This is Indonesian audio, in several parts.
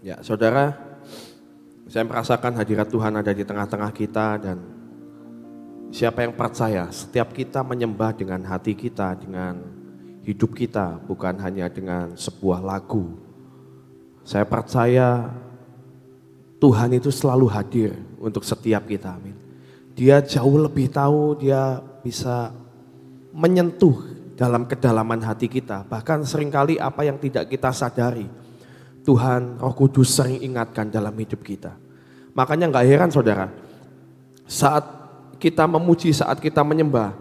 Ya, saudara, saya merasakan hadirat Tuhan ada di tengah-tengah kita dan siapa yang percaya setiap kita menyembah dengan hati kita, dengan hidup kita, bukan hanya dengan sebuah lagu. Saya percaya Tuhan itu selalu hadir untuk setiap kita, amin. Dia jauh lebih tahu, dia bisa menyentuh dalam kedalaman hati kita. Bahkan seringkali apa yang tidak kita sadari, Tuhan Roh Kudus sering ingatkan dalam hidup kita. Makanya gak heran saudara, saat kita memuji, saat kita menyembah,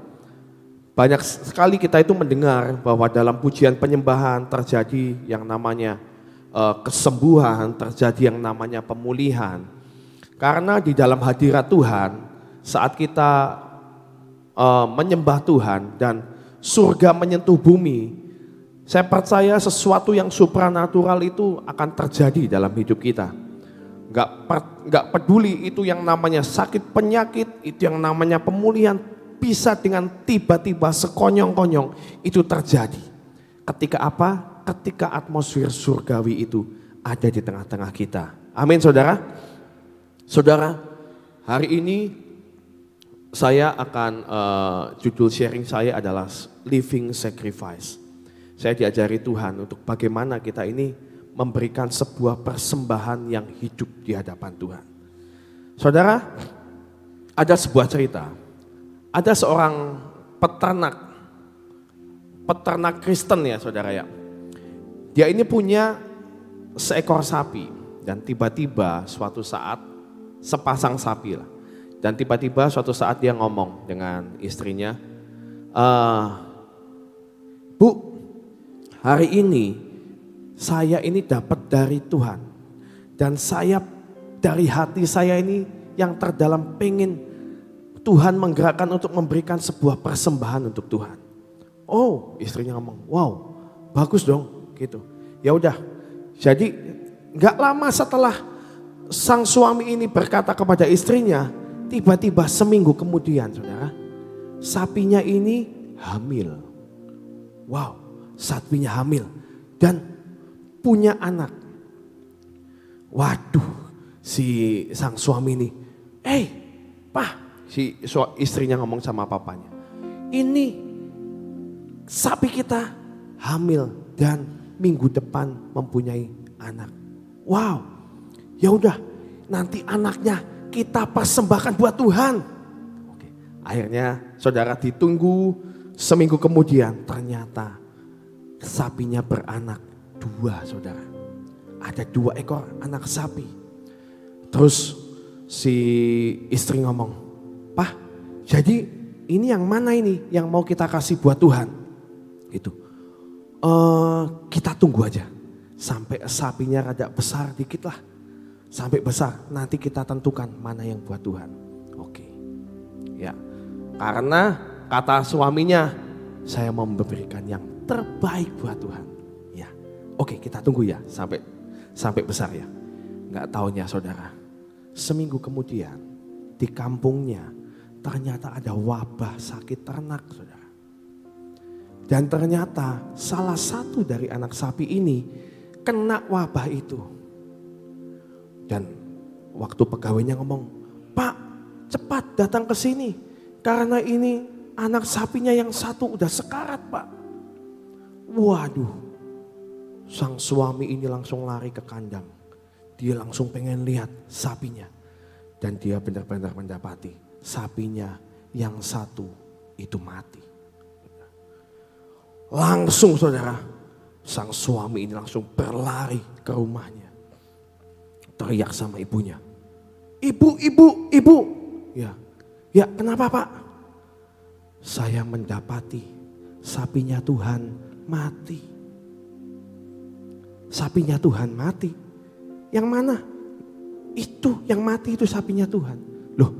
banyak sekali kita itu mendengar bahwa dalam pujian penyembahan terjadi yang namanya kesembuhan, terjadi yang namanya pemulihan. Karena di dalam hadirat Tuhan, saat kita menyembah Tuhan dan surga menyentuh bumi, saya percaya sesuatu yang supranatural itu akan terjadi dalam hidup kita. Gak peduli itu yang namanya sakit penyakit, itu yang namanya pemulihan, bisa dengan tiba-tiba sekonyong-konyong itu terjadi. Ketika apa? Ketika atmosfer surgawi itu ada di tengah-tengah kita. Amin saudara. Saudara, hari ini saya akan, judul sharing saya adalah Living Sacrifice. Saya diajari Tuhan untuk bagaimana kita ini memberikan sebuah persembahan yang hidup di hadapan Tuhan. Saudara, ada sebuah cerita. Ada seorang peternak Kristen ya saudara ya. Dia ini punya seekor sapi dan tiba-tiba suatu saat sepasang sapi lah. Dan tiba-tiba suatu saat dia ngomong dengan istrinya, Bu, hari ini saya ini dapat dari Tuhan. Dan saya dari hati saya ini yang terdalam pengen Tuhan menggerakkan untuk memberikan sebuah persembahan untuk Tuhan. Oh, istrinya ngomong, wow, bagus dong, gitu. Ya udah, jadi nggak lama setelah sang suami ini berkata kepada istrinya, tiba-tiba seminggu kemudian, saudara, sapinya ini hamil. Wow, sapinya hamil dan punya anak. Waduh, si sang suami ini, Pak. Si istrinya ngomong sama papanya, ini sapi kita hamil dan minggu depan mempunyai anak. Wow, ya udah nanti anaknya kita persembahkan buat Tuhan. Oke, akhirnya saudara ditunggu seminggu kemudian ternyata sapinya beranak 2 saudara. Ada 2 ekor anak sapi. Terus si istri ngomong, Pak, jadi ini yang mana ini yang mau kita kasih buat Tuhan? Gitu. Kita tunggu aja sampai sapinya rada besar dikit lah. Sampai besar nanti kita tentukan mana yang buat Tuhan. Oke. Ya. Karena kata suaminya, saya mau memberikan yang terbaik buat Tuhan. Ya. Oke, kita tunggu ya sampai besar ya. Enggak taunya saudara. Seminggu kemudian di kampungnya ternyata ada wabah sakit ternak saudara. Dan ternyata salah satu dari anak sapi ini kena wabah itu. Dan waktu pegawainya ngomong, Pak cepat datang ke sini. Karena ini anak sapinya yang satu udah sekarat Pak. Waduh, sang suami ini langsung lari ke kandang. Dia langsung pengen lihat sapinya. Dan dia benar-benar mendapati sapinya yang satu itu mati. Langsung saudara, sang suami ini langsung berlari ke rumahnya. Teriak sama ibunya. Ibu. Ya kenapa Pak? Saya mendapati sapinya Tuhan mati. Sapinya Tuhan mati. Yang mana? Itu yang mati itu sapinya Tuhan. Loh,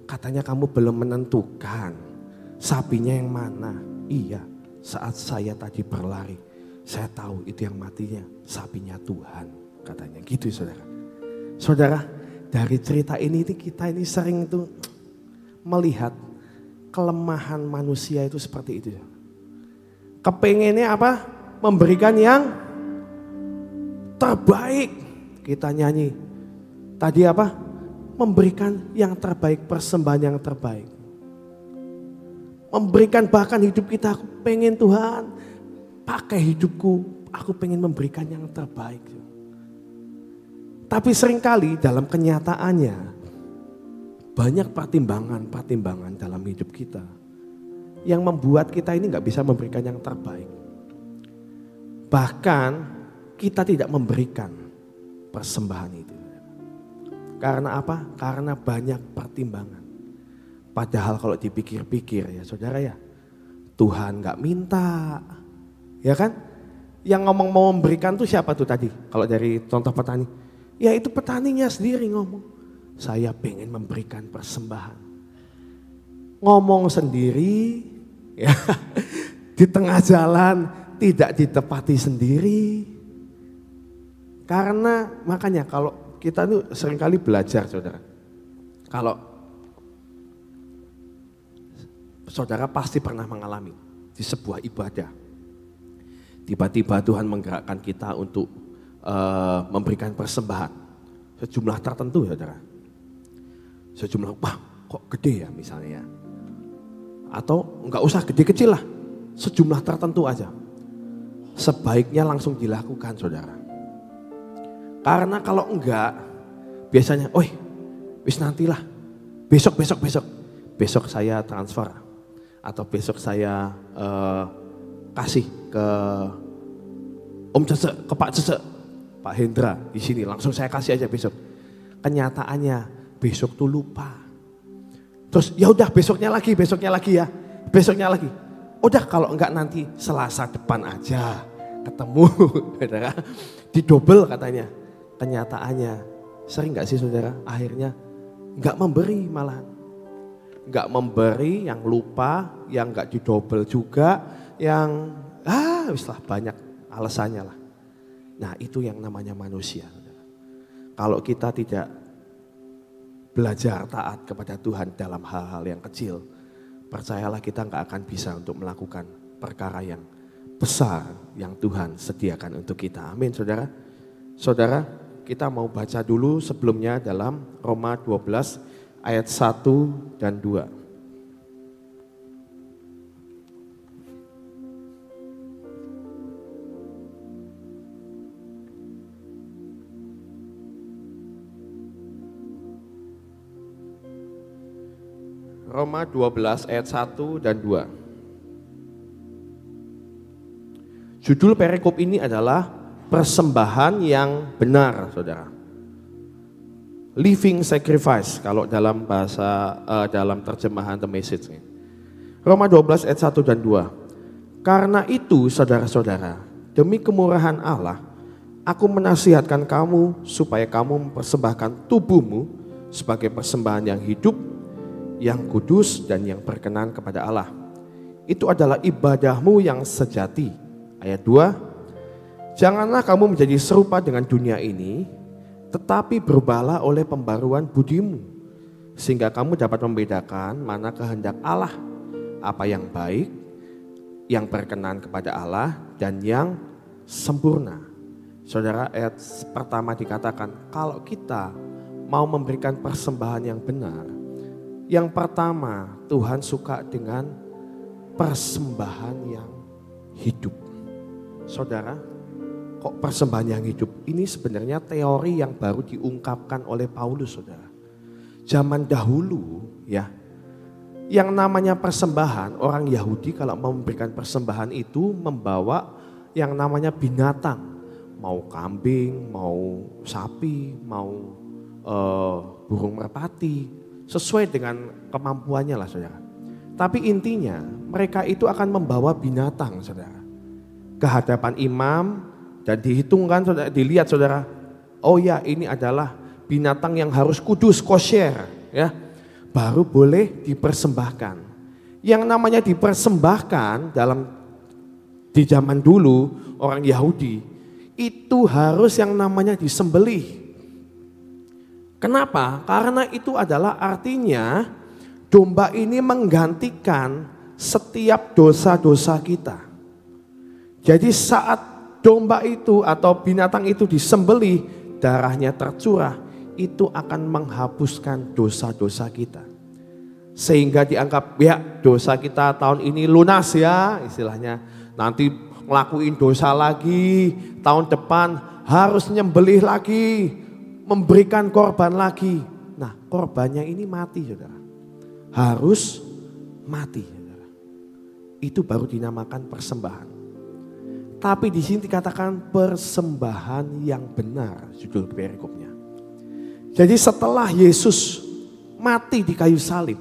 katanya kamu belum menentukan sapinya yang mana. Iya, saat saya tadi berlari, saya tahu itu yang matinya sapinya Tuhan. Katanya gitu saudara. Saudara, dari cerita ini kita ini sering itu melihat kelemahan manusia itu seperti itu. Kepengennya apa? Memberikan yang terbaik. kita nyanyi. Tadi apa? Memberikan yang terbaik, persembahan yang terbaik. Memberikan bahkan hidup kita, aku pengen Tuhan pakai hidupku, aku pengen memberikan yang terbaik. Tapi seringkali dalam kenyataannya banyak pertimbangan dalam hidup kita yang membuat kita ini gak bisa memberikan yang terbaik. Bahkan kita tidak memberikan persembahan itu. Karena apa? Karena banyak pertimbangan. Padahal kalau dipikir-pikir ya saudara ya, Tuhan gak minta, ya kan? Yang ngomong mau memberikan tuh siapa tuh tadi? Kalau dari contoh petani, ya itu petaninya sendiri ngomong, saya pengen memberikan persembahan. Ngomong sendiri, ya di tengah jalan tidak ditepati sendiri. Karena makanya kalau kita tuh seringkali belajar saudara, kalau saudara pasti pernah mengalami di sebuah ibadah. Tiba-tiba Tuhan menggerakkan kita untuk memberikan persembahan. Sejumlah tertentu saudara. Sejumlah, wah kok gede ya misalnya. Atau enggak usah gede kecil lah. Sejumlah tertentu aja. Sebaiknya langsung dilakukan saudara. Karena kalau enggak, biasanya, wis nantilah. Besok saya transfer. Atau besok saya kasih ke Om Cece, ke Pak Cece, Pak Hendra di sini, langsung saya kasih aja besok. Kenyataannya besok tuh lupa. Terus ya udah besoknya lagi ya, besoknya lagi. Udah kalau enggak nanti Selasa depan aja ketemu, saudara. Didobel katanya. Kenyataannya sering enggak sih saudara? Akhirnya enggak memberi malahan. Enggak memberi, yang lupa, yang enggak didobel juga, yang wislah banyak alasannya lah. Nah itu yang namanya manusia. Kalau kita tidak belajar taat kepada Tuhan dalam hal-hal yang kecil, percayalah kita enggak akan bisa untuk melakukan perkara yang besar yang Tuhan sediakan untuk kita. Amin saudara. Saudara, kita mau baca dulu sebelumnya dalam Roma 12 ayat 1 dan 2. Roma 12 ayat 1 dan 2. Judul perikop ini adalah persembahan yang benar, saudara. Living sacrifice kalau dalam bahasa dalam terjemahan The Message. Roma 12 ayat 1 dan 2. Karena itu saudara-saudara, demi kemurahan Allah, aku menasihatkan kamu supaya kamu mempersembahkan tubuhmu sebagai persembahan yang hidup, yang kudus dan yang berkenan kepada Allah. Itu adalah ibadahmu yang sejati. Ayat 2. Janganlah kamu menjadi serupa dengan dunia ini, tetapi berubahlah oleh pembaruan budimu, sehingga kamu dapat membedakan mana kehendak Allah, apa yang baik, yang berkenan kepada Allah, dan yang sempurna. Saudara, ayat pertama dikatakan, kalau kita mau memberikan persembahan yang benar, yang pertama Tuhan suka dengan persembahan yang hidup. Saudara, kok persembahan yang hidup? Ini sebenarnya teori yang baru diungkapkan oleh Paulus, saudara. Zaman dahulu ya, yang namanya persembahan, orang Yahudi kalau mau memberikan persembahan itu membawa yang namanya binatang. Mau kambing, mau sapi, mau burung merpati, sesuai dengan kemampuannya lah saudara. Tapi intinya mereka itu akan membawa binatang saudara ke hadapan imam dan dihitungkan saudara, dilihat saudara, oh ya ini adalah binatang yang harus kudus, kosher ya, baru boleh dipersembahkan. Yang namanya dipersembahkan di zaman dulu orang Yahudi itu harus yang namanya disembelih. Kenapa? Karena itu adalah artinya domba ini menggantikan setiap dosa-dosa kita. Jadi saat domba itu atau binatang itu disembelih, darahnya tercurah, itu akan menghapuskan dosa-dosa kita. Sehingga dianggap ya dosa kita tahun ini lunas ya istilahnya. Nanti ngelakuin dosa lagi, tahun depan harus nyembelih lagi, memberikan korban lagi. Nah, korbannya ini mati, saudara. Harus mati, saudara. Itu baru dinamakan persembahan. Tapi di sini dikatakan persembahan yang benar, judul perikopnya. Jadi setelah Yesus mati di kayu salib,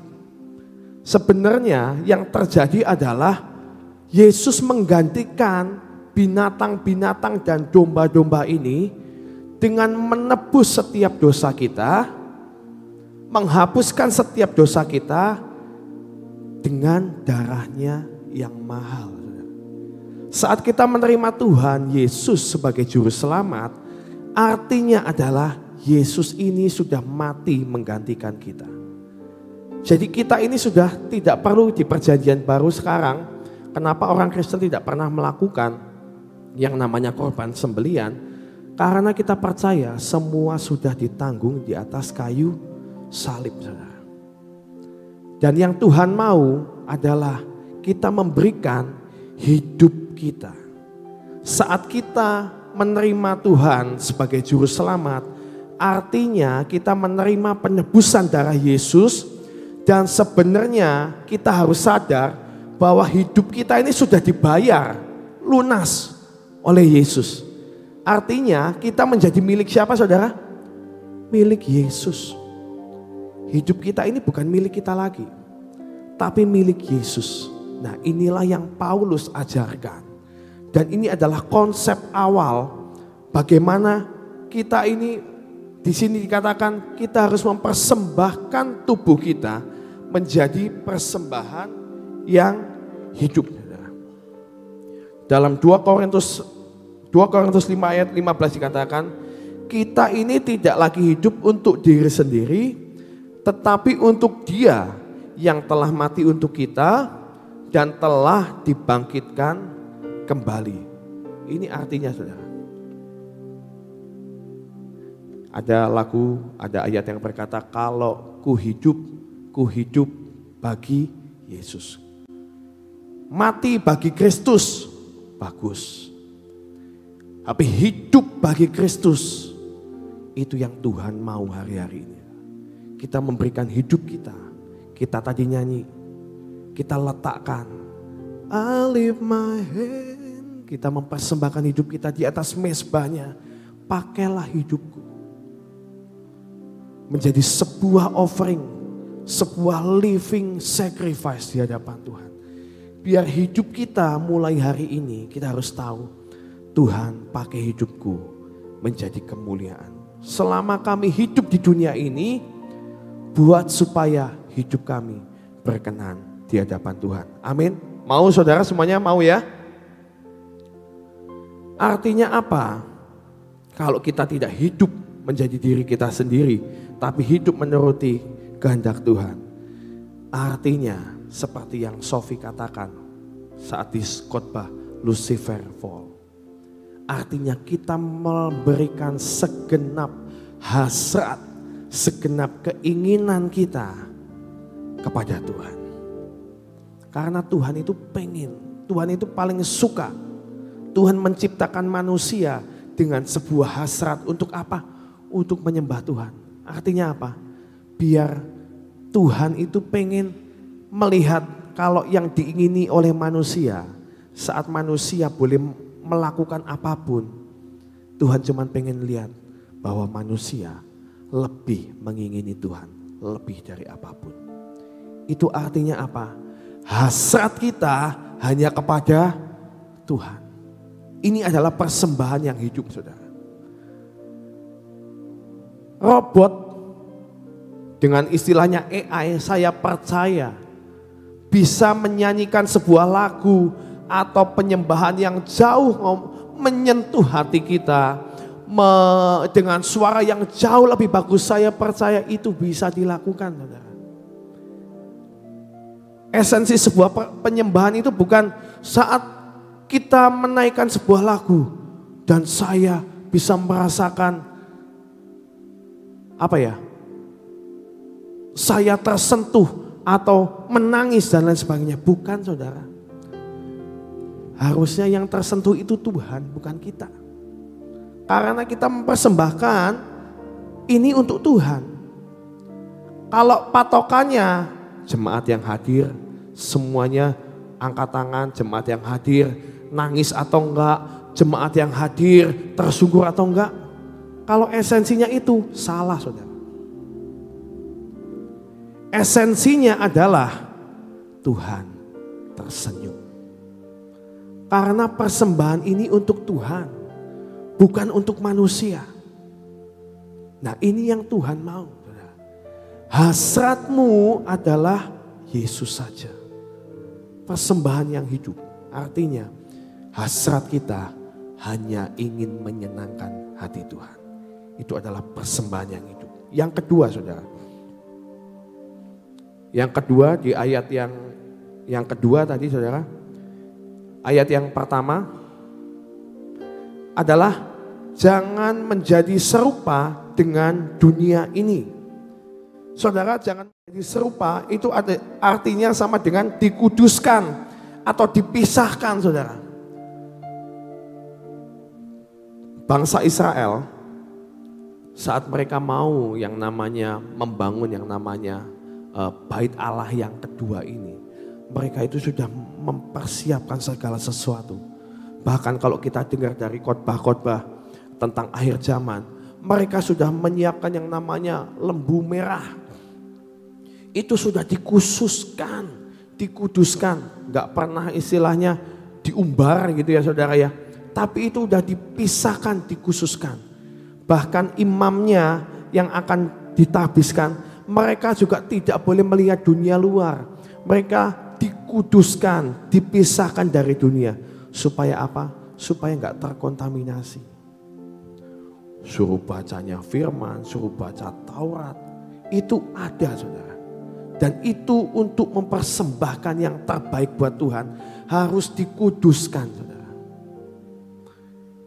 sebenarnya yang terjadi adalah Yesus menggantikan binatang-binatang dan domba-domba ini dengan menebus setiap dosa kita, menghapuskan setiap dosa kita dengan darahnya yang mahal. Saat kita menerima Tuhan Yesus sebagai juru selamat, artinya adalah Yesus ini sudah mati menggantikan kita. Jadi kita ini sudah tidak perlu di perjanjian baru sekarang. Kenapa orang Kristen tidak pernah melakukan yang namanya korban sembelian? Karena kita percaya semua sudah ditanggung di atas kayu salib, saudara. Dan yang Tuhan mau adalah kita memberikan hidup kita. Saat kita menerima Tuhan sebagai juru selamat, artinya kita menerima penebusan darah Yesus. Dan sebenarnya kita harus sadar bahwa hidup kita ini sudah dibayar lunas oleh Yesus. Artinya kita menjadi milik siapa, saudara? Milik Yesus. Hidup kita ini bukan milik kita lagi, tapi milik Yesus. Nah, inilah yang Paulus ajarkan. Dan ini adalah konsep awal bagaimana kita ini di sini dikatakan kita harus mempersembahkan tubuh kita menjadi persembahan yang hidup. Dalam 2 Korintus 5 ayat 15 dikatakan, kita ini tidak lagi hidup untuk diri sendiri, tetapi untuk Dia yang telah mati untuk kita dan telah dibangkitkan kembali. Ini artinya, saudara. Ada lagu, ada ayat yang berkata, kalau ku hidup bagi Yesus. Mati bagi Kristus, bagus. Tapi hidup bagi Kristus, itu yang Tuhan mau hari-hari ini. Kita memberikan hidup kita. Kita tadi nyanyi, kita letakkan, I lift my hand. Kita mempersembahkan hidup kita di atas mezbahnya. Pakailah hidupku menjadi sebuah offering, sebuah living sacrifice di hadapan Tuhan. Biar hidup kita mulai hari ini kita harus tahu, Tuhan pakai hidupku menjadi kemuliaan. Selama kami hidup di dunia ini, buat supaya hidup kami berkenan di hadapan Tuhan. Amin. Mau saudara semuanya mau ya? Artinya apa? Kalau kita tidak hidup menjadi diri kita sendiri, tapi hidup menuruti kehendak Tuhan. Artinya seperti yang Sophie katakan saat di khotbah Lucifer Fall. Artinya kita memberikan segenap hasrat, segenap keinginan kita kepada Tuhan. Karena Tuhan itu pengen, Tuhan itu paling suka. Tuhan menciptakan manusia dengan sebuah hasrat untuk apa? Untuk menyembah Tuhan. Artinya apa? Biar Tuhan itu pengen melihat kalau yang diingini oleh manusia, saat manusia boleh melakukan apapun, Tuhan cuma pengen lihat bahwa manusia lebih mengingini Tuhan, lebih dari apapun. Itu artinya apa? Hasrat kita hanya kepada Tuhan. Ini adalah persembahan yang hidup, saudara. Robot dengan istilahnya AI, saya percaya bisa menyanyikan sebuah lagu atau penyembahan yang jauh menyentuh hati kita dengan suara yang jauh lebih bagus. Saya percaya itu bisa dilakukan, saudara. Esensi sebuah penyembahan itu bukan saat kita menaikkan sebuah lagu dan saya bisa merasakan saya tersentuh atau menangis dan lain sebagainya. Bukan, saudara. Harusnya yang tersentuh itu Tuhan, bukan kita. Karena kita mempersembahkan ini untuk Tuhan. Kalau patokannya jemaat yang hadir, semuanya angkat tangan, jemaat yang hadir, nangis atau enggak, jemaat yang hadir, tersungkur atau enggak. Kalau esensinya itu salah, saudara. Esensinya adalah Tuhan tersenyum. Karena persembahan ini untuk Tuhan, bukan untuk manusia. Nah, ini yang Tuhan mau. Hasratmu adalah Yesus saja. Persembahan yang hidup. Artinya hasrat kita hanya ingin menyenangkan hati Tuhan. Itu adalah persembahan yang hidup. Yang kedua, saudara. Yang kedua di ayat yang kedua tadi, saudara. Ayat yang pertama adalah jangan menjadi serupa dengan dunia ini. Saudara, jangan menjadi serupa itu artinya sama dengan dikuduskan atau dipisahkan, saudara. Bangsa Israel saat mereka mau yang namanya membangun yang namanya bait Allah yang kedua ini, mereka itu sudah mempersiapkan segala sesuatu. Bahkan kalau kita dengar dari khotbah-khotbah tentang akhir zaman, mereka sudah menyiapkan yang namanya lembu merah. Itu sudah dikhususkan, dikuduskan. Gak pernah istilahnya diumbar gitu ya, saudara ya. Tapi itu sudah dipisahkan, dikhususkan. Bahkan imamnya yang akan ditabiskan, mereka juga tidak boleh melihat dunia luar. Mereka dikuduskan, dipisahkan dari dunia. Supaya apa? Supaya gak terkontaminasi. Suruh bacanya firman, suruh baca Taurat. Itu ada, saudara. Dan itu untuk mempersembahkan yang terbaik buat Tuhan. Harus dikuduskan, saudara.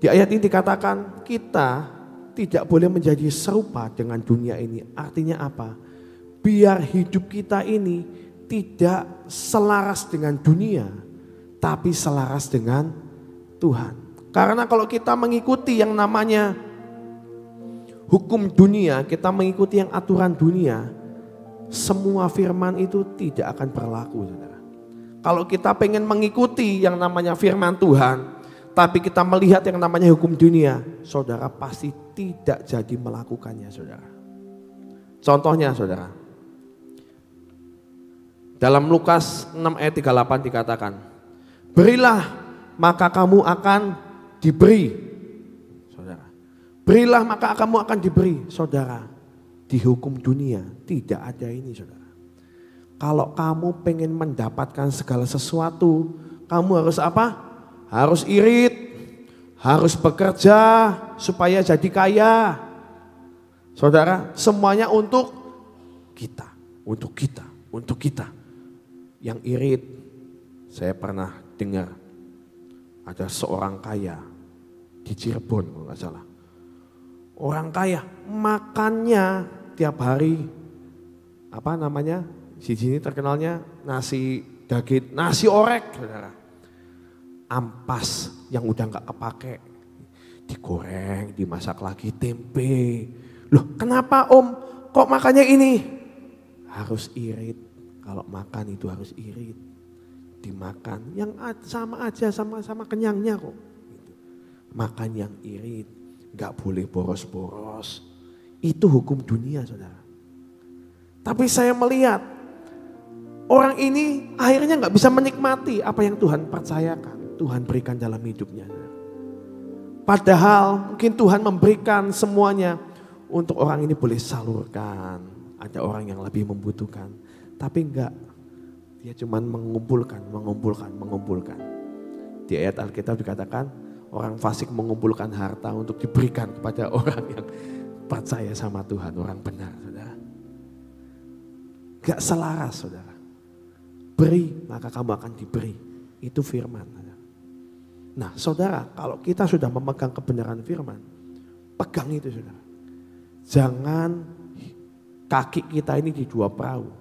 Di ayat ini dikatakan kita tidak boleh menjadi serupa dengan dunia ini. Artinya apa? Biar hidup kita ini tidak selaras dengan dunia, tapi selaras dengan Tuhan. Karena kalau kita mengikuti yang namanya hukum dunia, kita mengikuti yang aturan dunia, semua firman itu tidak akan berlaku, saudara. Kalau kita pengen mengikuti yang namanya firman Tuhan, tapi kita melihat yang namanya hukum dunia, saudara pasti tidak jadi melakukannya, saudara. Contohnya, saudara. Dalam Lukas 6 ayat 38 dikatakan, berilah maka kamu akan diberi. Saudara, berilah maka kamu akan diberi. Saudara, di hukum dunia tidak ada ini, saudara. Kalau kamu pengen mendapatkan segala sesuatu, kamu harus apa? Harus irit, harus bekerja supaya jadi kaya. Saudara, semuanya untuk kita, untuk kita, untuk kita. Yang irit, saya pernah dengar ada seorang kaya di Cirebon kalau nggak salah. Orang kaya makannya tiap hari apa namanya? Di sini terkenalnya nasi daging, nasi orek, saudara. Ampas yang udah nggak kepake, digoreng, dimasak lagi tempe. Loh, kenapa Om? Kok makannya ini? Harus irit. Kalau makan itu harus irit, dimakan yang sama aja, sama-sama kenyangnya kok. Makan yang irit, nggak boleh boros-boros. Itu hukum dunia, saudara. Tapi saya melihat orang ini akhirnya nggak bisa menikmati apa yang Tuhan percayakan, Tuhan berikan dalam hidupnya. Padahal mungkin Tuhan memberikan semuanya untuk orang ini boleh salurkan. Ada orang yang lebih membutuhkan. Tapi enggak, dia cuma mengumpulkan. Di ayat Alkitab dikatakan orang fasik mengumpulkan harta untuk diberikan kepada orang yang percaya sama Tuhan, orang benar, saudara. Enggak selaras, saudara. Beri, maka kamu akan diberi. Itu firman. Nah, saudara, kalau kita sudah memegang kebenaran firman, pegang itu, saudara. Jangan kaki kita ini di dua perahu.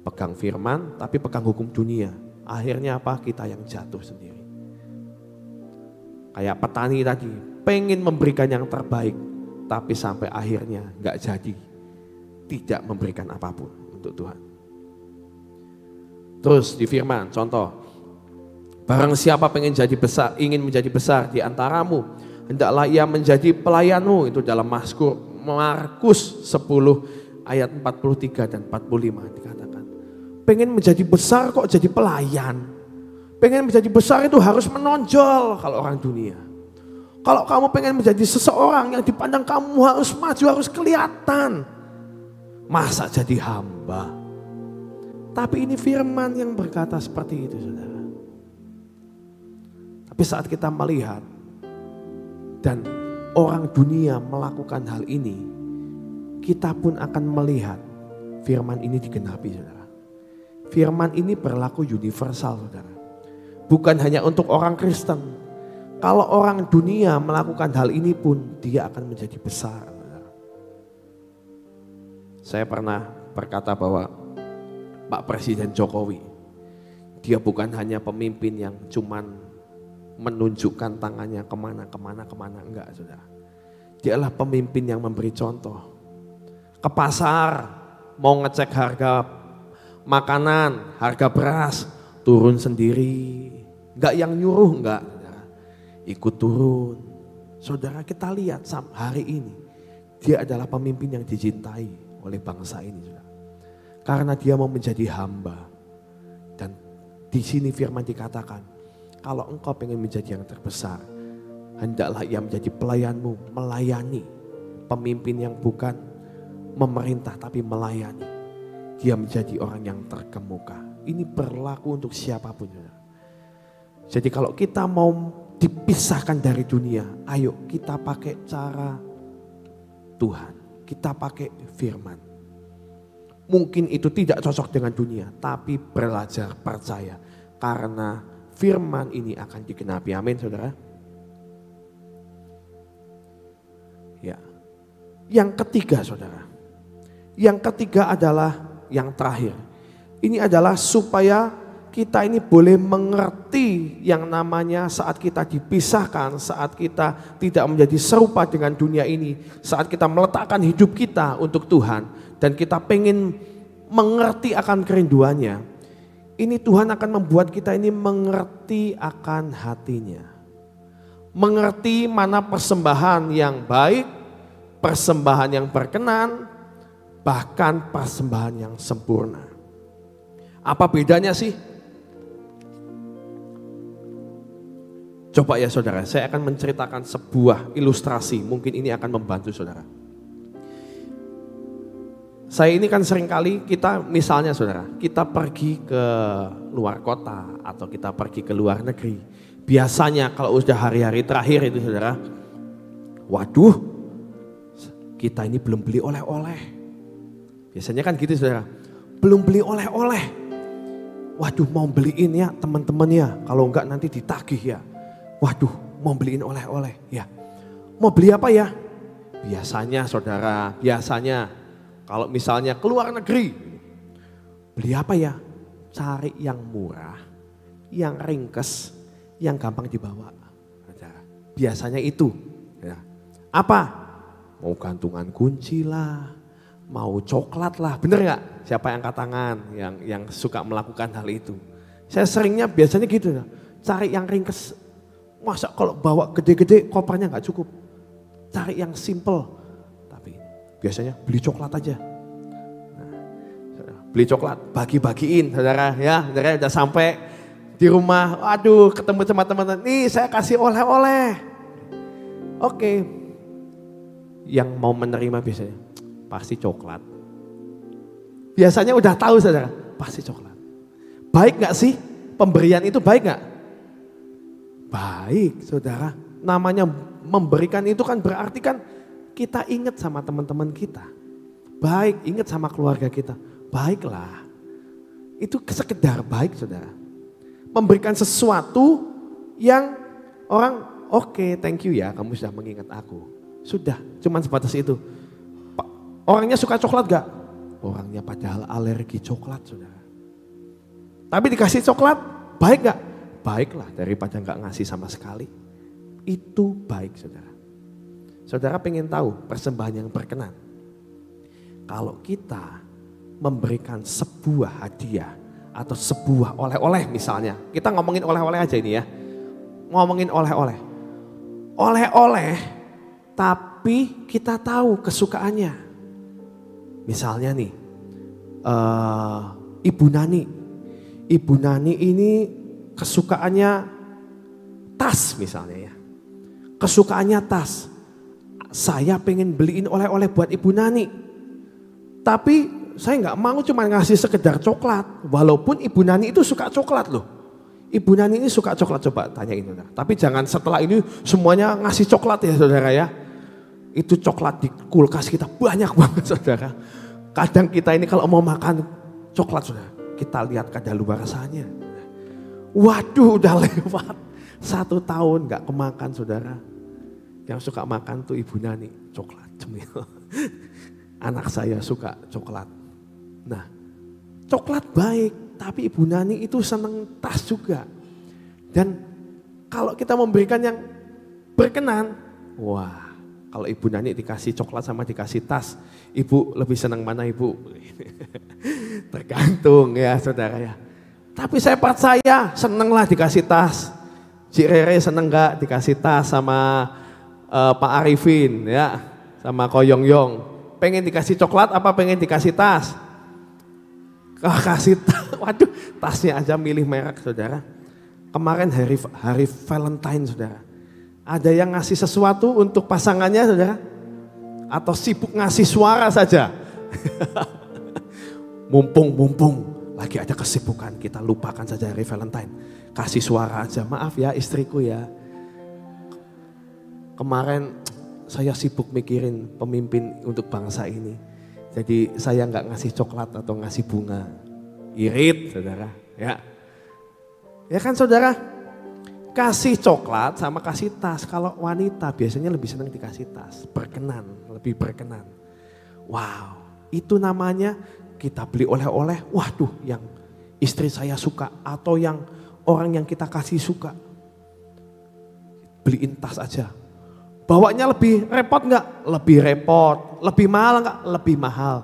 Pegang firman tapi pegang hukum dunia. Akhirnya apa? Kita yang jatuh sendiri. Kayak petani tadi, pengen memberikan yang terbaik, tapi sampai akhirnya gak jadi. Tidak memberikan apapun untuk Tuhan. Terus di firman, contoh, barang siapa pengen jadi besar, ingin menjadi besar di antaramu, hendaklah ia menjadi pelayanmu. Itu dalam Markus 10 ayat 43 dan 45 dikatakan. Pengen menjadi besar kok jadi pelayan. Pengen menjadi besar itu harus menonjol kalau orang dunia. Kalau kamu pengen menjadi seseorang yang dipandang kamu harus maju, harus kelihatan. Masa jadi hamba? Tapi ini firman yang berkata seperti itu, saudara. Tapi saat kita melihat dan orang dunia melakukan hal ini, kita pun akan melihat firman ini digenapi, saudara. Firman ini berlaku universal, saudara. Bukan hanya untuk orang Kristen. Kalau orang dunia melakukan hal ini pun dia akan menjadi besar. Saya pernah berkata bahwa Pak Presiden Jokowi, dia bukan hanya pemimpin yang cuman menunjukkan tangannya kemana, enggak, saudara. Dia adalah pemimpin yang memberi contoh. Ke pasar, mau ngecek harga makanan, harga beras, turun sendiri. Enggak yang nyuruh, enggak, saudara. Ikut turun. Saudara, kita lihat hari ini, dia adalah pemimpin yang dicintai oleh bangsa ini, saudara. Karena dia mau menjadi hamba. Dan di sini firman dikatakan, kalau engkau pengen menjadi yang terbesar, hendaklah ia menjadi pelayanmu, melayani. Pemimpin yang bukan memerintah tapi melayani. Dia menjadi orang yang terkemuka. Ini berlaku untuk siapapun, saudara. Jadi kalau kita mau dipisahkan dari dunia, ayo kita pakai cara Tuhan. Kita pakai firman. Mungkin itu tidak cocok dengan dunia, tapi belajar percaya. Karena firman ini akan digenapi. Amin, saudara. Ya. Yang ketiga, saudara. Yang ketiga adalah yang terakhir. Ini adalah supaya kita ini boleh mengerti yang namanya saat kita dipisahkan, saat kita tidak menjadi serupa dengan dunia ini, saat kita meletakkan hidup kita untuk Tuhan dan kita pengen mengerti akan kerinduannya. Ini Tuhan akan membuat kita ini mengerti akan hatinya. Mengerti mana persembahan yang baik, persembahan yang berkenan, bahkan persembahan yang sempurna. Apa bedanya sih? Coba ya saudara, saya akan menceritakan sebuah ilustrasi, mungkin ini akan membantu saudara. Saya ini kan seringkali kita misalnya saudara, kita pergi ke luar kota atau kita pergi ke luar negeri. Biasanya kalau sudah hari-hari terakhir itu saudara, waduh kita ini belum beli oleh-oleh. Biasanya kan gitu saudara, belum beli oleh-oleh. Waduh mau beliin ya teman-teman ya, kalau enggak nanti ditagih ya. Waduh, mau beliin oleh-oleh, ya. Mau beli apa ya? Biasanya saudara, biasanya kalau misalnya keluar negeri, beli apa ya? Cari yang murah, yang ringkes, yang gampang dibawa. Biasanya itu. Ya. Apa? Mau gantungan kunci lah, mau coklat lah, bener gak? Siapa yang angkat tangan, yang suka melakukan hal itu? Saya seringnya biasanya gitu, cari yang ringkes. Masa kalau bawa gede-gede kopernya gak cukup. Cari yang simple. Tapi biasanya beli coklat aja. Nah, beli coklat, bagi-bagiin saudara ya. Saudara udah sampai di rumah, aduh ketemu sama teman-teman. Nih saya kasih oleh-oleh. Oke. Yang mau menerima biasanya pasti coklat. Biasanya udah tahu saudara, pasti coklat. Baik gak sih? Pemberian itu baik gak? Baik saudara, namanya memberikan itu kan berarti kan kita ingat sama teman-teman kita. Baik, ingat sama keluarga kita. Baiklah, itu sekedar baik saudara. Memberikan sesuatu yang orang oke, thank you ya kamu sudah mengingat aku. Sudah, cuman sebatas itu. Orangnya suka coklat gak? Orangnya padahal alergi coklat, saudara. Tapi dikasih coklat, baik gak? Baiklah daripada gak ngasih sama sekali. Itu baik, saudara. Saudara pengen tahu persembahan yang berkenan. Kalau kita memberikan sebuah hadiah atau sebuah oleh-oleh misalnya. Kita ngomongin oleh-oleh aja ini ya. Ngomongin oleh-oleh. Oleh-oleh tapi kita tahu kesukaannya. Misalnya nih, Ibu Nani. Ibu Nani ini kesukaannya tas misalnya ya. Kesukaannya tas. Saya pengen beliin oleh-oleh buat Ibu Nani. Tapi saya nggak mau cuma ngasih sekedar coklat. Walaupun Ibu Nani itu suka coklat loh. Ibu Nani ini suka coklat, coba tanyain saudara. Tapi jangan setelah ini semuanya ngasih coklat ya saudara ya. Itu coklat di kulkas kita banyak banget saudara. Kadang kita ini kalau mau makan coklat saudara, kita lihat kadaluarsanya. Waduh udah lewat 1 tahun gak kemakan saudara. Yang suka makan tuh Ibu Nani, coklat cemil. Anak saya suka coklat. Nah coklat baik, tapi Ibu Nani itu seneng tas juga. Dan kalau kita memberikan yang berkenan, wah kalau Ibu Nani dikasih coklat sama dikasih tas, Ibu lebih senang mana Ibu? Tergantung ya saudara ya. Tapi saya percaya senenglah dikasih tas. Cik Rere seneng gak dikasih tas sama Pak Arifin ya, sama Koyong-yong. Pengen dikasih coklat apa pengen dikasih tas? Kasih tas, waduh tasnya aja milih merek saudara. Kemarin hari Valentine saudara. Ada yang ngasih sesuatu untuk pasangannya saudara? Atau sibuk ngasih suara saja? Mumpung lagi ada kesibukan, kita lupakan saja hari Valentine. Kasih suara aja, maaf ya istriku ya. Kemarin saya sibuk mikirin pemimpin untuk bangsa ini. Jadi saya nggak ngasih coklat atau ngasih bunga. Irit saudara ya. Ya kan saudara? Kasih coklat sama kasih tas. Kalau wanita biasanya lebih senang dikasih tas. Berkenan, lebih berkenan. Wow, itu namanya kita beli oleh-oleh. Waduh, yang istri saya suka atau yang orang yang kita kasih suka. Beliin tas aja. Bawanya lebih repot enggak? Lebih repot. Lebih mahal enggak? Lebih mahal.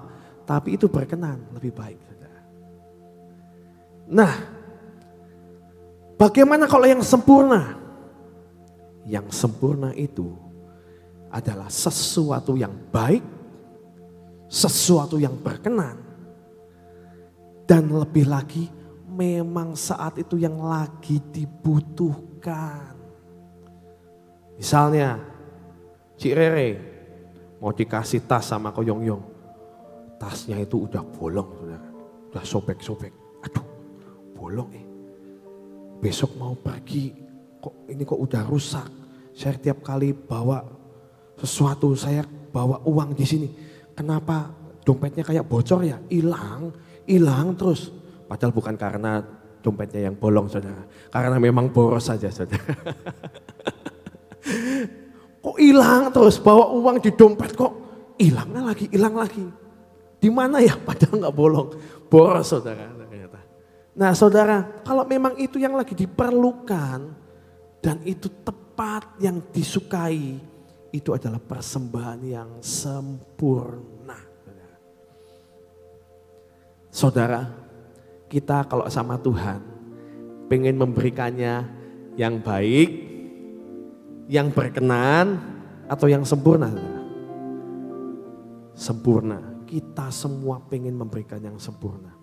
Tapi itu berkenan, lebih baik. Nah, bagaimana kalau yang sempurna? Yang sempurna itu adalah sesuatu yang baik, sesuatu yang berkenan, dan lebih lagi memang saat itu yang lagi dibutuhkan. Misalnya, Cik Rere mau dikasih tas sama Koyong-yong. Tasnya itu udah bolong, saudara. Udah sobek-sobek. Aduh, bolong Besok mau pergi, ini kok udah rusak. Saya tiap kali bawa sesuatu, saya bawa uang di sini. Kenapa dompetnya kayak bocor ya? Hilang terus. Padahal bukan karena dompetnya yang bolong, saudara. Karena memang boros saja, saudara. Kok hilang terus, bawa uang di dompet kok hilang lagi. Di mana ya? Padahal nggak bolong, boros saudara. Ternyata. Nah saudara, kalau memang itu yang lagi diperlukan dan itu tepat yang disukai, itu adalah persembahan yang sempurna. Saudara, kita kalau sama Tuhan pengen memberikannya yang baik, yang berkenan atau yang sempurna. Sempurna, kita semua pengen memberikan yang sempurna.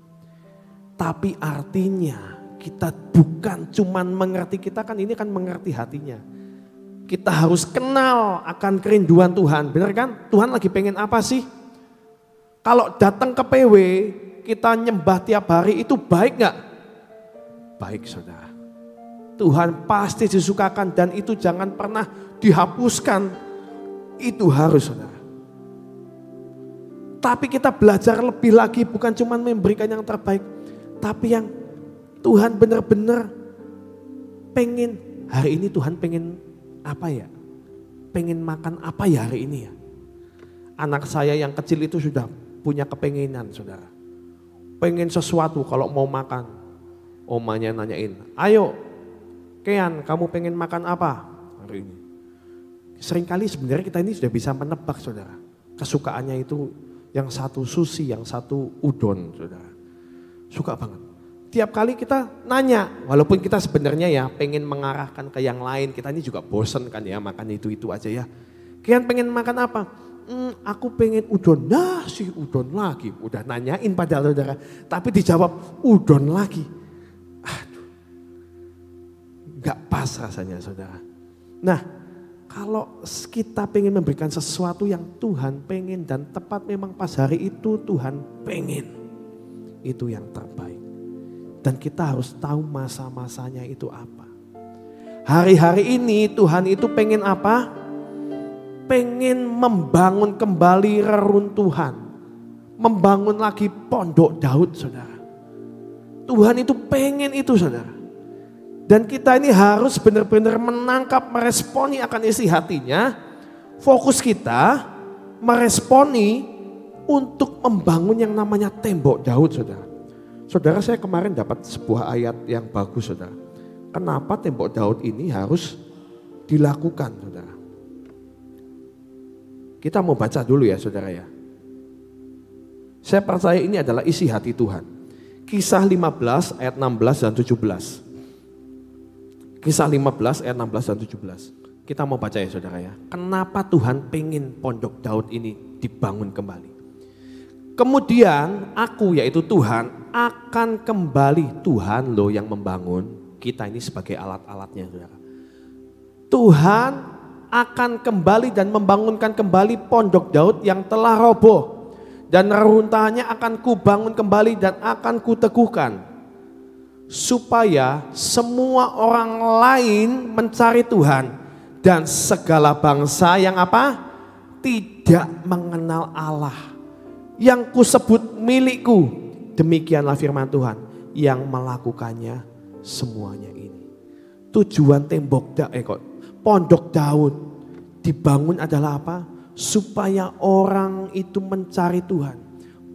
Tapi artinya kita bukan cuman mengerti, kita kan ini kan mengerti hatinya. Kita harus kenal akan kerinduan Tuhan, benar kan? Tuhan lagi pengen apa sih? Kalau datang ke PW, kita nyembah tiap hari itu baik gak? Baik saudara. Tuhan pasti disukakan dan itu jangan pernah dihapuskan. Itu harus saudara. Tapi kita belajar lebih lagi, bukan cuma memberikan yang terbaik. Tapi yang Tuhan benar-benar pengen, hari ini Tuhan pengen apa ya? Pengen makan apa ya hari ini ya? Anak saya yang kecil itu sudah punya kepengenan saudara. Pengen sesuatu kalau mau makan. Omanya nanyain, ayo Kean kamu pengen makan apa hari ini? Seringkali sebenarnya kita ini sudah bisa menebak saudara. Kesukaannya itu yang satu sushi, yang satu udon saudara. Suka banget. Tiap kali kita nanya, walaupun kita sebenarnya ya pengen mengarahkan ke yang lain. Kita ini juga bosen kan ya makan itu aja ya. Kean pengen makan apa? Aku pengen udon. Nah si udon lagi. Udah nanyain padahal saudara. Tapi dijawab udon lagi. Aduh. Gak pas rasanya saudara. Nah kalau kita pengen memberikan sesuatu yang Tuhan pengen dan tepat memang pas hari itu Tuhan pengen. Itu yang terbaik. Dan kita harus tahu masa-masanya itu apa. Hari-hari ini Tuhan itu pengen apa? Pengen membangun kembali reruntuhan. Membangun lagi pondok Daud saudara. Tuhan itu pengen itu saudara. Dan kita ini harus benar-benar menangkap, meresponi akan isi hatinya. Fokus kita meresponi untuk membangun yang namanya tembok Daud saudara. Saudara saya kemarin dapat sebuah ayat yang bagus saudara. Kenapa tembok Daud ini harus dilakukan saudara. Kita mau baca dulu ya saudara ya. Saya percaya ini adalah isi hati Tuhan. Kisah 15 ayat 16 dan 17. Kisah 15 ayat 16 dan 17. Kita mau baca ya saudara ya. Kenapa Tuhan pengen pondok Daud ini dibangun kembali. Kemudian aku yaitu Tuhan akan kembali. Tuhan loh yang membangun. Kita ini sebagai alat-alatnya saudara. Tuhan akan kembali dan membangunkan kembali pondok Daud yang telah roboh. Dan reruntuhannya akan kubangun kembali dan akan kuteguhkan. Supaya semua orang lain mencari Tuhan. Dan segala bangsa yang apa? Tidak mengenal Allah. Yang kusebut milikku. Demikianlah firman Tuhan. Yang melakukannya semuanya ini. Tujuan pondok Daud dibangun adalah apa? Supaya orang itu mencari Tuhan.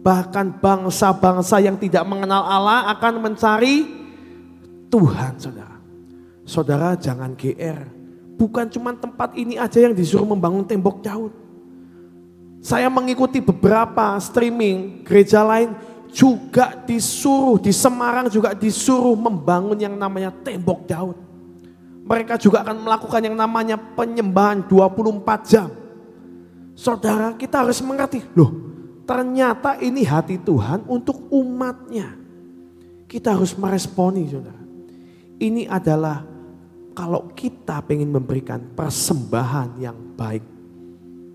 Bahkan bangsa-bangsa yang tidak mengenal Allah akan mencari Tuhan saudara. Saudara jangan GR. Bukan cuma tempat ini aja yang disuruh membangun tembok Daud. Saya mengikuti beberapa streaming gereja lain juga disuruh, di Semarang juga disuruh membangun yang namanya tembok Daud. Mereka juga akan melakukan yang namanya penyembahan 24 jam. Saudara kita harus mengerti, loh ternyata ini hati Tuhan untuk umatnya. Kita harus meresponi saudara. Ini adalah kalau kita ingin memberikan persembahan yang baik,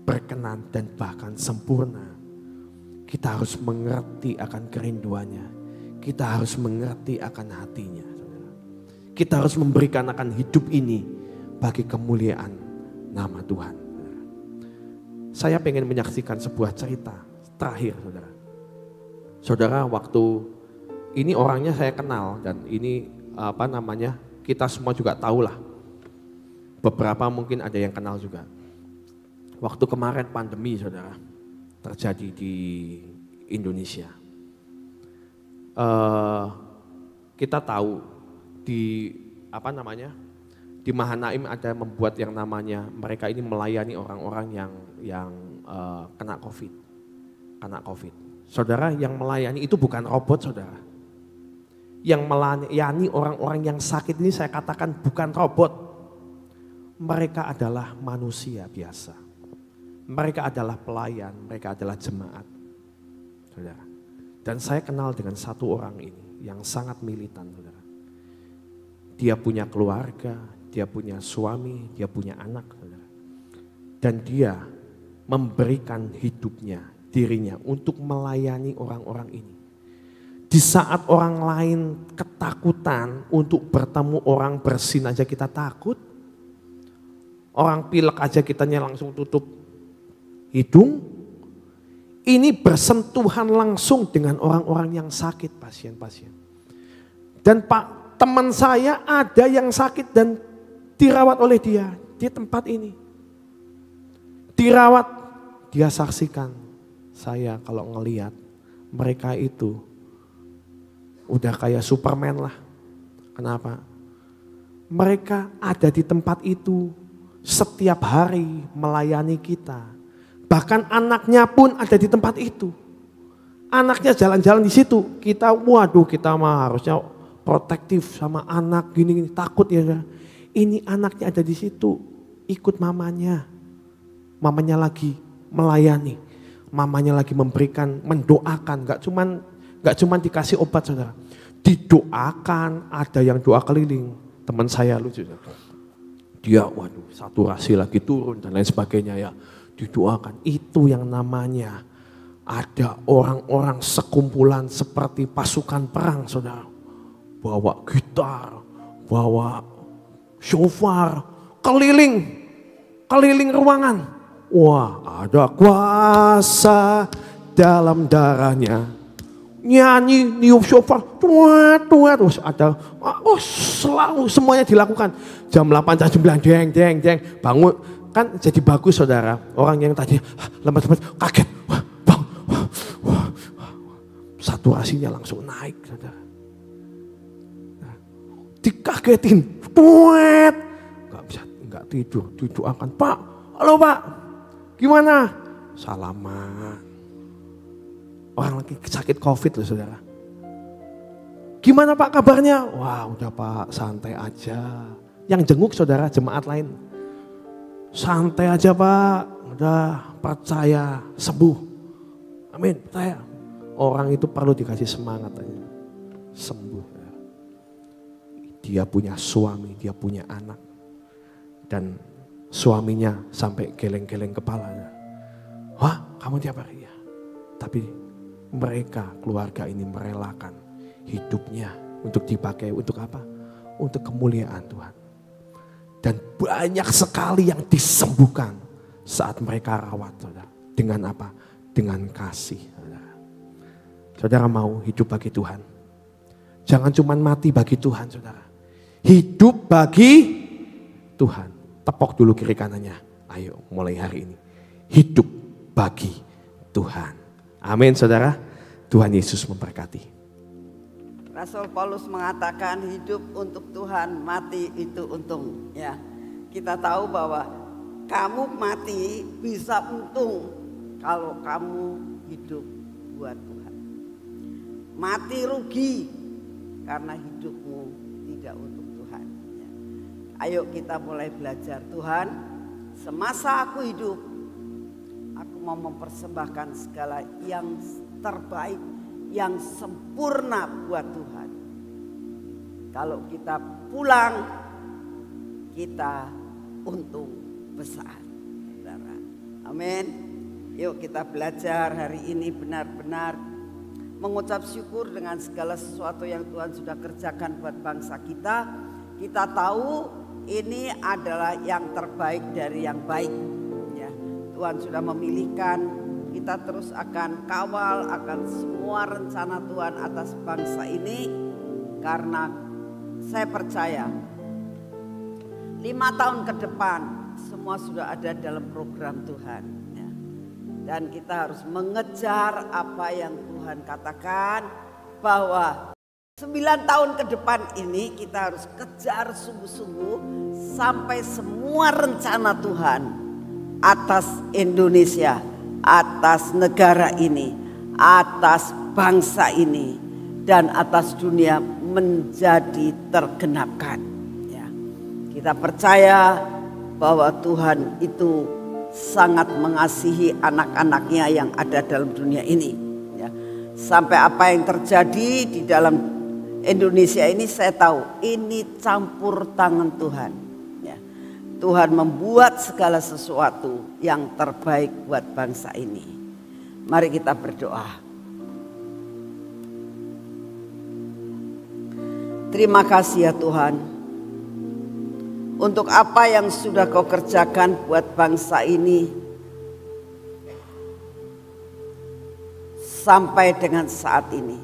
berkenan dan bahkan sempurna. Kita harus mengerti akan kerinduannya. Kita harus mengerti akan hatinya. Kita harus memberikan akan hidup ini bagi kemuliaan nama Tuhan. Saya pengen menyaksikan sebuah cerita terakhir saudara. Saudara waktu ini orangnya saya kenal dan ini kita semua juga tahu lah. Beberapa mungkin ada yang kenal juga. Waktu kemarin pandemi saudara terjadi di Indonesia. Kita tahu di Mahanaim ada membuat yang namanya mereka ini melayani orang-orang yang kena COVID. Saudara yang melayani itu bukan robot saudara. Yang melayani orang-orang yang sakit ini saya katakan bukan robot. Mereka adalah manusia biasa. Mereka adalah pelayan, mereka adalah jemaat. Saudara. Dan saya kenal dengan satu orang ini yang sangat militan saudara. Dia punya keluarga, dia punya suami, dia punya anak. Saudara. Dan dia memberikan hidupnya, dirinya untuk melayani orang-orang ini. Di saat orang lain ketakutan untuk bertemu orang bersin aja kita takut. Orang pilek aja kitanya langsung tutup hidung. Ini bersentuhan langsung dengan orang-orang yang sakit, pasien-pasien. Dan teman saya ada yang sakit dan dirawat oleh dia di tempat ini. Dirawat, dia saksikan saya kalau ngelihat mereka itu udah kayak Superman lah. Kenapa? Mereka ada di tempat itu setiap hari melayani kita. Bahkan anaknya pun ada di tempat itu. Anaknya jalan-jalan di situ. Kita mah harusnya protektif sama anak gini-gini, takut ya. Ini anaknya ada di situ, ikut mamanya. Mamanya lagi melayani. Mamanya lagi memberikan, mendoakan. Gak cuman dikasih obat, saudara. Didoakan, ada yang doa keliling. Teman saya lucu. Dia saturasi lagi turun dan lain sebagainya ya. Didoakan. Itu yang namanya ada orang-orang sekumpulan seperti pasukan perang, saudara. Bawa gitar, bawa shofar, keliling ruangan. Wah, ada kuasa dalam darahnya. Nyanyi, niup shofar, terus ada, selalu semuanya dilakukan. Jam 8, jam 9, jeng, bangun. Kan jadi bagus, saudara. Orang yang tadi lemas-lemas, kaget. Saturasinya langsung naik, saudara. Nah, dikagetin, nggak tidur, didoakan. Pak, halo Pak, gimana? Salaman. Orang lagi sakit COVID loh, saudara. Gimana Pak kabarnya? Wah, udah Pak, santai aja. Yang jenguk, saudara, jemaat lain. Santai aja Pak, udah percaya sembuh. Amin, percaya. Orang itu perlu dikasih semangat aja. Sembuh. Dia punya suami, dia punya anak. Dan suaminya sampai geleng-geleng kepalanya. Wah, kamu tiap hari ya. Tapi mereka, keluarga ini merelakan hidupnya untuk dipakai untuk apa? Untuk kemuliaan Tuhan. Dan banyak sekali yang disembuhkan saat mereka rawat, saudara. Dengan apa? Dengan kasih, saudara. Saudara mau hidup bagi Tuhan. Jangan cuma mati bagi Tuhan, saudara. Hidup bagi Tuhan. Tepok dulu kiri kanannya. Ayo mulai hari ini. Hidup bagi Tuhan. Amin, saudara. Tuhan Yesus memberkati. Rasul Paulus mengatakan hidup untuk Tuhan, mati itu untung. Ya, kita tahu bahwa kamu mati bisa untung kalau kamu hidup buat Tuhan. Mati rugi karena hidupmu tidak untuk Tuhan. Ya. Ayo kita mulai belajar. Tuhan, semasa aku hidup, aku mau mempersembahkan segala yang terbaik, yang sempurna buat Tuhan. Kalau kita pulang, kita untung besar. Saudara. Amin. Yuk kita belajar hari ini benar-benar mengucap syukur dengan segala sesuatu yang Tuhan sudah kerjakan buat bangsa kita. Kita tahu ini adalah yang terbaik dari yang baik. Ya, Tuhan sudah memilihkan, kita terus akan kawal akan semua rencana Tuhan atas bangsa ini. Karena saya percaya 5 tahun ke depan semua sudah ada dalam program Tuhan. Ya. Dan kita harus mengejar apa yang Tuhan katakan, bahwa 9 tahun ke depan ini kita harus kejar sungguh-sungguh sampai semua rencana Tuhan atas Indonesia, atas negara ini, atas bangsa ini, dan atas dunia menjadi tergenapkan. Ya. Kita percaya bahwa Tuhan itu sangat mengasihi anak-anaknya yang ada dalam dunia ini. Ya. Sampai apa yang terjadi di dalam Indonesia ini saya tahu ini campur tangan Tuhan. Ya. Tuhan membuat segala sesuatu yang terbaik buat bangsa ini. Mari kita berdoa. Terima kasih ya Tuhan, untuk apa yang sudah Kau kerjakan buat bangsa ini sampai dengan saat ini.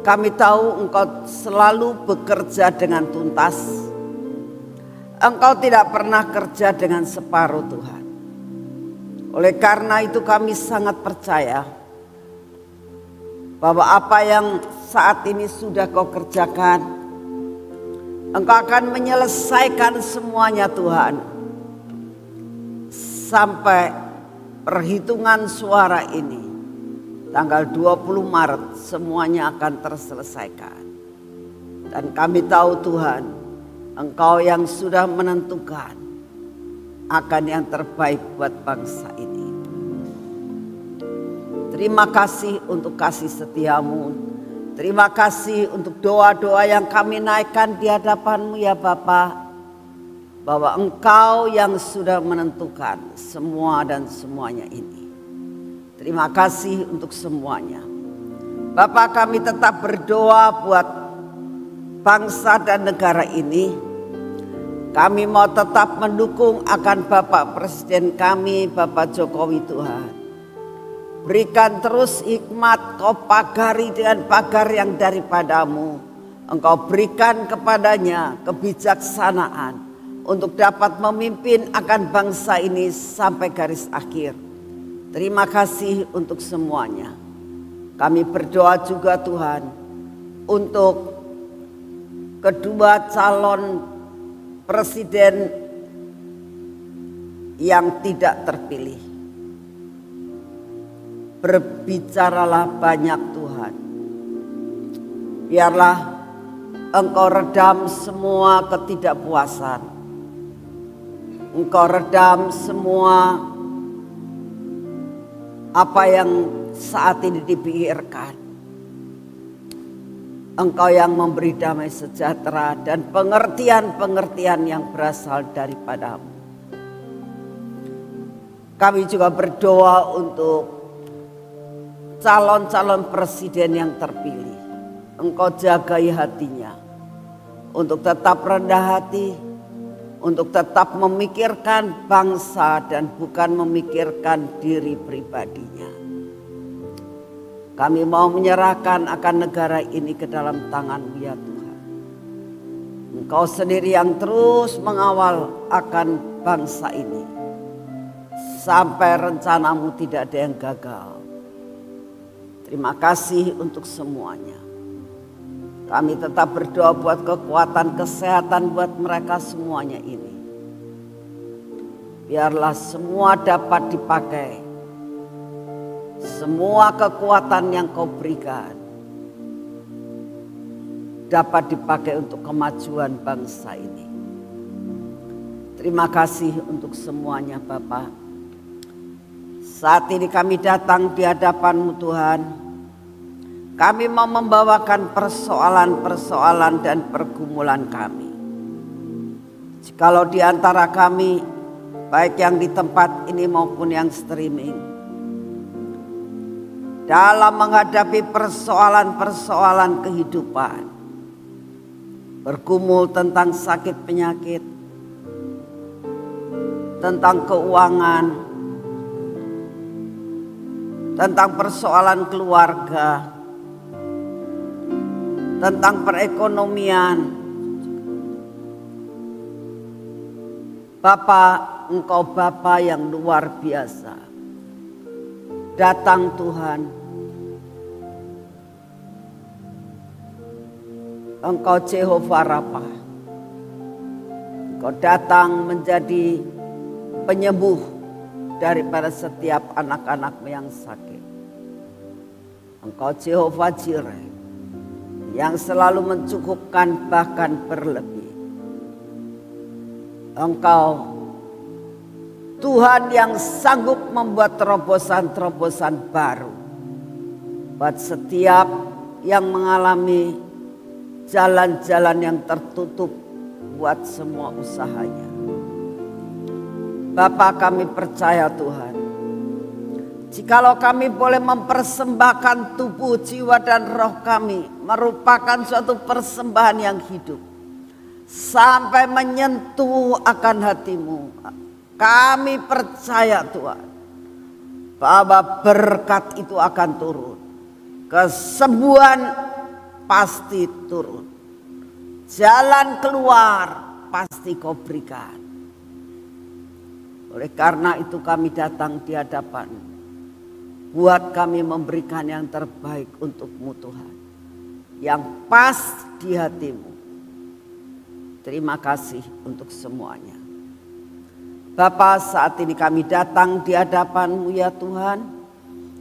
Kami tahu Engkau selalu bekerja dengan tuntas. Engkau tidak pernah kerja dengan separuh Tuhan. Oleh karena itu kami sangat percaya bahwa apa yang saat ini sudah kau kerjakan, Engkau akan menyelesaikan semuanya Tuhan. Sampai perhitungan suara ini tanggal 20 Maret semuanya akan terselesaikan. Dan kami tahu Tuhan, Engkau yang sudah menentukan akan yang terbaik buat bangsa ini. Terima kasih untuk kasih setiamu. Terima kasih untuk doa-doa yang kami naikkan di hadapan-Mu ya Bapa. Bahwa Engkau yang sudah menentukan semua dan semuanya ini. Terima kasih untuk semuanya. Bapa, kami tetap berdoa buat bangsa dan negara ini. Kami mau tetap mendukung akan Bapak Presiden kami, Bapak Jokowi Tuhan. Berikan terus hikmat, Kau pagari dengan pagar yang daripada-Mu. Engkau berikan kepadanya kebijaksanaan untuk dapat memimpin akan bangsa ini sampai garis akhir. Terima kasih untuk semuanya. Kami berdoa juga Tuhan untuk kedua calon presiden yang tidak terpilih. Berbicaralah banyak Tuhan. Biarlah Engkau redam semua ketidakpuasan. Engkau redam semua apa yang saat ini dipikirkan. Engkau yang memberi damai sejahtera dan pengertian-pengertian yang berasal daripada-Mu. Kami juga berdoa untuk calon-calon presiden yang terpilih. Engkau jagai hatinya untuk tetap rendah hati, untuk tetap memikirkan bangsa dan bukan memikirkan diri pribadinya. Kami mau menyerahkan akan negara ini ke dalam tangan-Mu ya Tuhan. Engkau sendiri yang terus mengawal akan bangsa ini. Sampai rencana-Mu tidak ada yang gagal. Terima kasih untuk semuanya. Kami tetap berdoa buat kekuatan kesehatan buat mereka semuanya ini. Biarlah semua dapat dipakai. Semua kekuatan yang Kau berikan dapat dipakai untuk kemajuan bangsa ini. Terima kasih untuk semuanya Bapak. Saat ini kami datang di hadapan-Mu Tuhan. Kami mau membawakan persoalan-persoalan dan pergumulan kami. Jikalau di antara kami, baik yang di tempat ini maupun yang streaming, dalam menghadapi persoalan-persoalan kehidupan, bergumul tentang sakit penyakit, tentang keuangan, tentang persoalan keluarga, tentang perekonomian. Bapa, Engkau Bapa yang luar biasa. Datang Tuhan. Engkau Jehovah Rafa. Engkau datang menjadi penyembuh daripada setiap anak-anak-Mu yang sakit. Engkau Jehovah Jireh yang selalu mencukupkan bahkan berlebih. Engkau Tuhan yang sanggup membuat terobosan-terobosan baru buat setiap yang mengalami jalan-jalan yang tertutup buat semua usahanya. Bapa, kami percaya Tuhan, jikalau kami boleh mempersembahkan tubuh, jiwa dan roh kami merupakan suatu persembahan yang hidup sampai menyentuh akan hati-Mu, kami percaya Tuhan bahwa berkat itu akan turun, kesembuhan pasti turun, jalan keluar pasti Kau berikan. Oleh karena itu kami datang di hadapan. Buat kami memberikan yang terbaik untuk-Mu Tuhan. Yang pas di hati-Mu. Terima kasih untuk semuanya. Bapa, saat ini kami datang di hadapan-Mu ya Tuhan.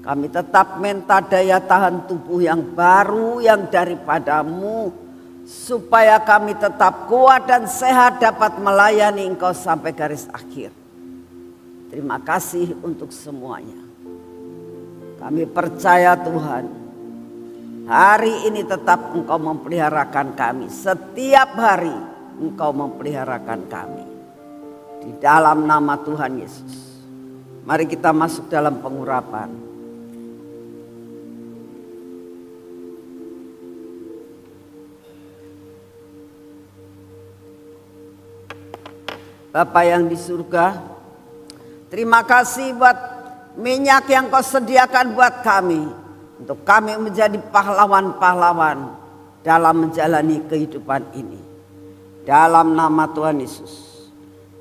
Kami tetap minta daya tahan tubuh yang baru yang daripada-Mu. Supaya kami tetap kuat dan sehat dapat melayani Engkau sampai garis akhir. Terima kasih untuk semuanya. Kami percaya Tuhan, hari ini tetap Engkau memeliharakan kami. Setiap hari Engkau memeliharakan kami. Di dalam nama Tuhan Yesus. Mari kita masuk dalam pengurapan. Bapa yang di surga, terima kasih buat minyak yang Kau sediakan buat kami. Untuk kami menjadi pahlawan-pahlawan dalam menjalani kehidupan ini. Dalam nama Tuhan Yesus.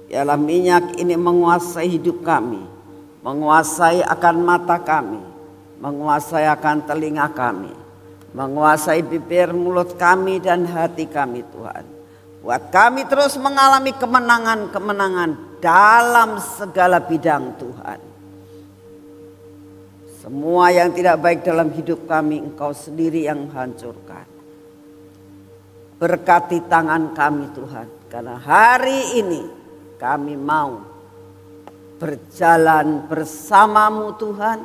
Biarlah minyak ini menguasai hidup kami. Menguasai akan mata kami. Menguasai akan telinga kami. Menguasai bibir, mulut kami dan hati kami Tuhan. Buat kami terus mengalami kemenangan-kemenangan dalam segala bidang Tuhan. Semua yang tidak baik dalam hidup kami Engkau sendiri yang hancurkan. Berkati tangan kami Tuhan. Karena hari ini kami mau berjalan bersama-Mu Tuhan.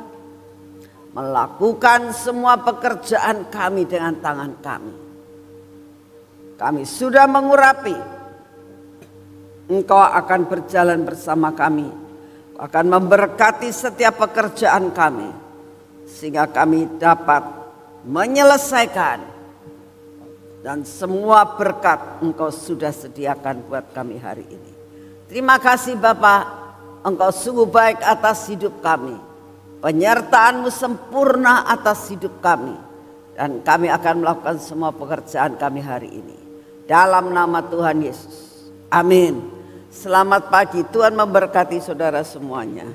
Melakukan semua pekerjaan kami dengan tangan kami. Kami sudah mengurapi. Engkau akan berjalan bersama kami. Akan memberkati setiap pekerjaan kami. Sehingga kami dapat menyelesaikan. Dan semua berkat Engkau sudah sediakan buat kami hari ini. Terima kasih Bapa. Engkau sungguh baik atas hidup kami. Penyertaan-Mu sempurna atas hidup kami. Dan kami akan melakukan semua pekerjaan kami hari ini. Dalam nama Tuhan Yesus. Amin. Selamat pagi. Tuhan memberkati saudara semuanya.